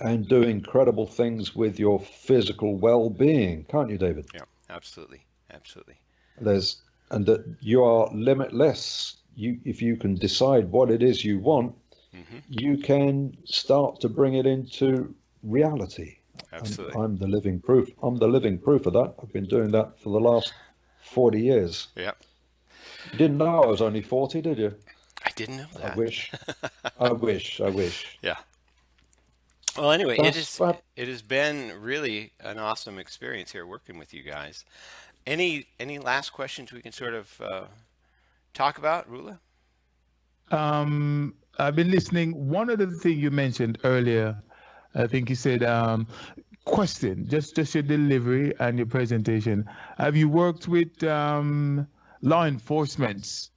and do incredible things with your physical well-being, can't you, David? Yeah, absolutely, absolutely. And that you are limitless. If you can decide what it is you want, you can start to bring it into reality. Absolutely. I'm the living proof. I'm the living proof of that. I've been doing that for the last 40 years. Yeah. You didn't know I was only 40, did you? I didn't know that. I wish. I wish. Yeah. Well, anyway, it has been really an awesome experience here working with you guys. Any last questions we can sort of talk about, Rula? I've been listening. One of the things you mentioned earlier, I think you said, question, just your delivery and your presentation. Have you worked with law enforcement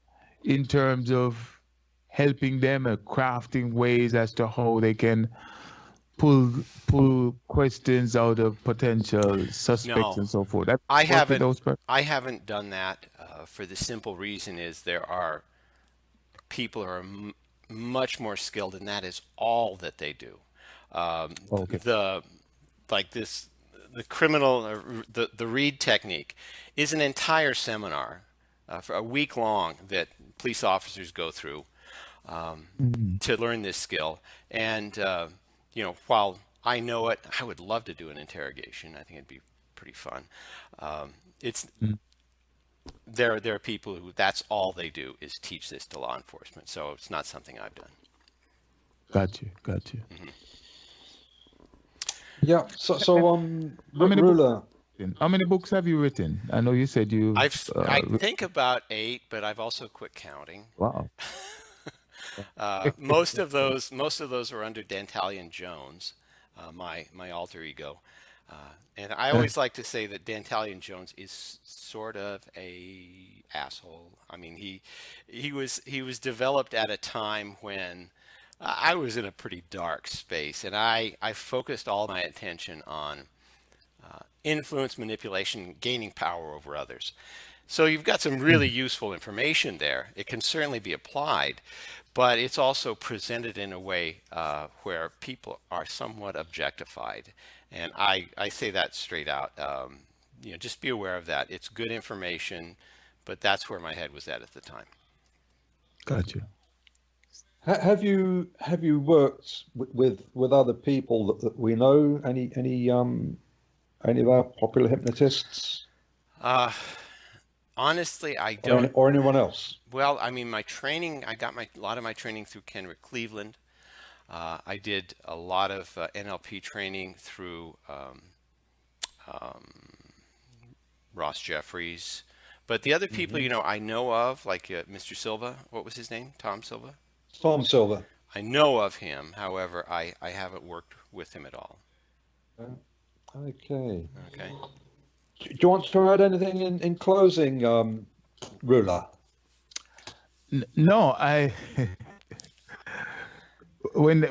in terms of helping them crafting ways as to how they can pull questions out of potential suspects and so forth? I haven't done that for the simple reason is there are people who are much more skilled, and that is all that they do. The criminal, the read technique is an entire seminar for a week long that police officers go through to learn this skill. And while I know it, I would love to do an interrogation. I think it'd be pretty fun. There are people who that's all they do is teach this to law enforcement. So it's not something I've done. Got you. Yeah. So Rula, how many books have you written? I know you said you. I think about 8, but I've also quit counting. Wow. Most of those are under Dantalian Jones, my alter ego, and I always like to say that Dantalian Jones is sort of a asshole. I mean, he was developed at a time when I was in a pretty dark space, and I focused all my attention on influence, manipulation, gaining power over others. So you've got some really useful information there. It can certainly be applied, but it's also presented in a way where people are somewhat objectified. And I say that straight out. Just be aware of that. It's good information, but that's where my head was at the time. Gotcha. Have you worked with other people that we know? Any of our popular hypnotists? Honestly, I don't. Or anyone else? Well, I mean, my training, I got a lot of my training through Kenrick Cleveland. I did a lot of NLP training through Ross Jeffries. But the other people, I know of, like Mr. Silva, what was his name? Tom Silva? Tom Silva. I know of him. However, I haven't worked with him at all. Okay. Do you want to add anything in closing, Rula? No, when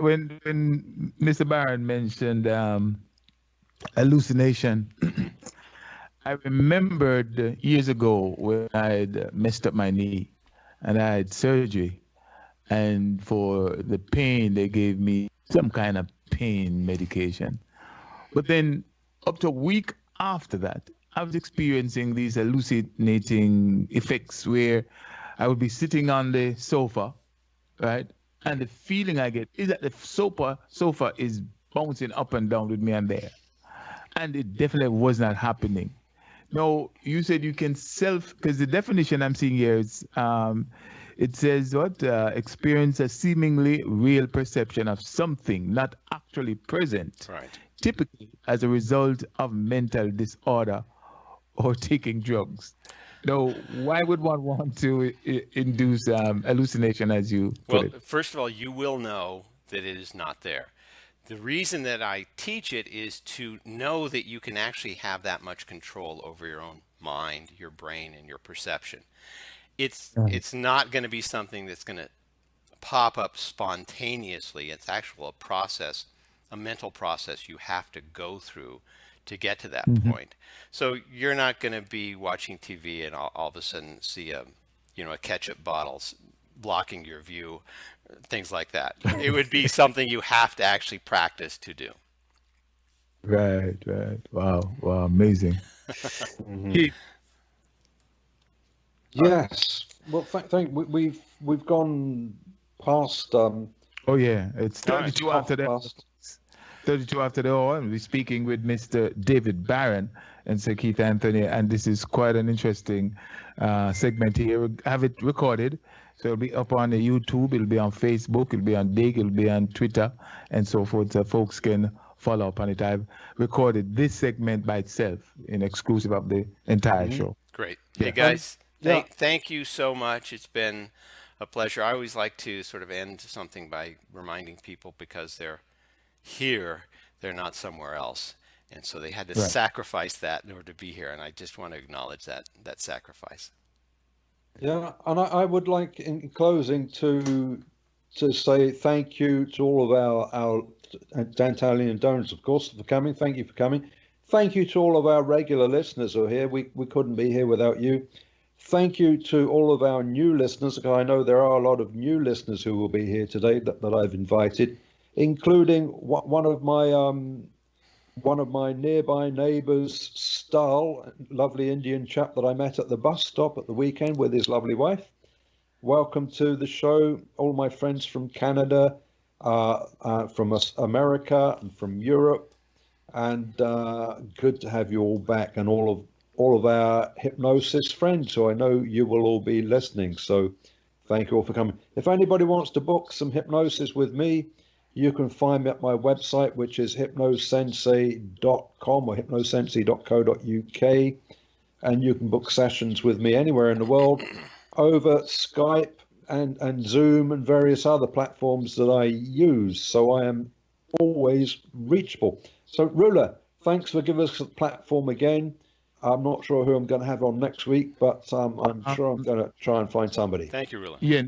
Mr. Barron mentioned hallucination, I remembered years ago when I had messed up my knee and I had surgery, and for the pain they gave me some kind of pain medication. But then up to a week after that, I was experiencing these hallucinating effects where I would be sitting on the sofa right? And the feeling I get is that the sofa is bouncing up and down with me and there. And it definitely was not happening. No, you said you can because the definition I'm seeing here is, it says what? Experience a seemingly real perception of something not actually present, Right. typically as a result of mental disorder or taking drugs. Now, why would one want to induce hallucination, as you put Well, it? first of all, you will know that it is not there. The reason that I teach it is to know that you can actually have that much control over your own mind, your brain, and your perception. It's not going to be something that's going to pop up spontaneously. It's actual a process, a mental process you have to go through to get to that point. So you're not going to be watching TV and all of a sudden see a ketchup bottle blocking your view, things like that. It would be something you have to actually practice to do. Right, right. Wow, wow, amazing. Keith, Yes. Well, we've gone past oh yeah, it's All right. 32 after that. past. 32 after the hour, and we're speaking with Mr. David Barron and Sir Keith Anthony, and this is quite an interesting segment here. We have it recorded, so it'll be up on the YouTube, it'll be on Facebook, it'll be on Dig, it'll be on Twitter, and so forth, so folks can follow up on it. I've recorded this segment by itself in exclusive of the entire show. Great. Yeah. Hey guys, Yeah. thank you so much. It's been a pleasure. I always like to sort of end something by reminding people because they're here, they're not somewhere else. And so they had to Right. sacrifice that in order to be here. And I just want to acknowledge that sacrifice. Yeah, and I would like in closing to say thank you to all of our Dantalian donors, of course, for coming. Thank you for coming. Thank you to all of our regular listeners who are here. We couldn't be here without you. Thank you to all of our new listeners, because I know there are a lot of new listeners who will be here today that I've invited, including one of my nearby neighbours, Stahl, lovely Indian chap that I met at the bus stop at the weekend with his lovely wife. Welcome to the show, all my friends from Canada, from America, and from Europe, and good to have you all back, and all of our hypnosis friends who I know you will all be listening. So thank you all for coming. If anybody wants to book some hypnosis with me, you can find me at my website, which is hypnosensei.com or hypnosensei.co.uk, and you can book sessions with me anywhere in the world over Skype and Zoom and various other platforms that I use. So I am always reachable. So Rula, thanks for giving us a platform again. I'm not sure who I'm going to have on next week, but I'm sure I'm going to try and find somebody. Thank you, Rula. Yeah,